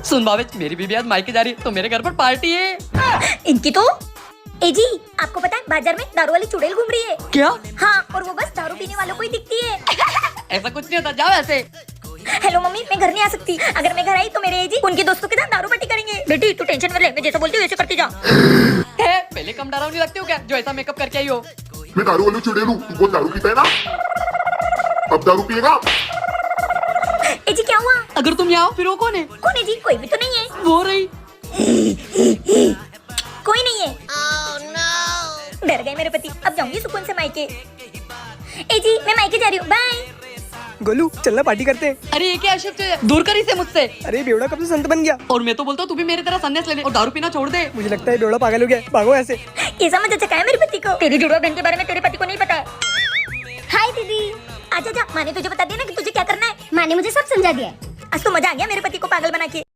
सुन भावेश, मेरी बीबी आज मायके जा रही है तो मेरे घर पर पार्टी है। इनकी तो ए जी, आपको पता है बाजार में दारू वाली चुड़ैल घूम रही है। क्या? हाँ, और वो बस दारू पीने वालों को ही दिखती है। ऐसा कुछ नहीं होता, जाओ ऐसे। हेलो मम्मी, मैं घर नहीं आ सकती। अगर मैं घर आई तो मेरे एजी उनके दोस्तों के साथ दारू पार्टी करेंगे। बेटी तू टेंशन मत ले, मैं जैसा बोलती हूँ वैसे करती जा। पहले कम डरावनी लगती हो क्या जो ऐसा मेकअप करके आई हो? मैं दारू वाली चुड़ैल हूँ, तू बहुत दारू पीता है ना, अब दारू पिएगा। एजी क्या हुआ? अगर तुम यहाँ आओ फिर वो कौन है? कौन है जी? कोई भी तो नहीं है। वो रही। कोई नहीं है। oh, no. डर गए मेरे पति, अब जाऊंगी सुकून से मायके। ए जी मैं मायके जा रही हूँ, बाय। गोलू चलना पार्टी करते हैं। अरे ये क्या अशुभ है, दूर कर इसे मुझसे। अरे बेवड़ा कब से संत बन गया। और मैं तो बोलता हूँ तू भी मेरी तरह संन्यास ले ले और दारू पीना छोड़ दे। मुझे लगता है बेवड़ा पागल हो गया, भागो ऐसे। ये समझ चका है मेरे पति को। तेरी जुड़वा बहन के बारे में तेरे पति को नहीं पता है। हाय दीदी। आजा जा, माँ ने तुझे बता दिया ना कि तुझे क्या करना है। माँ ने मुझे सब समझा दिया है। आज तो मजा आ गया मेरे पति को पागल बना के।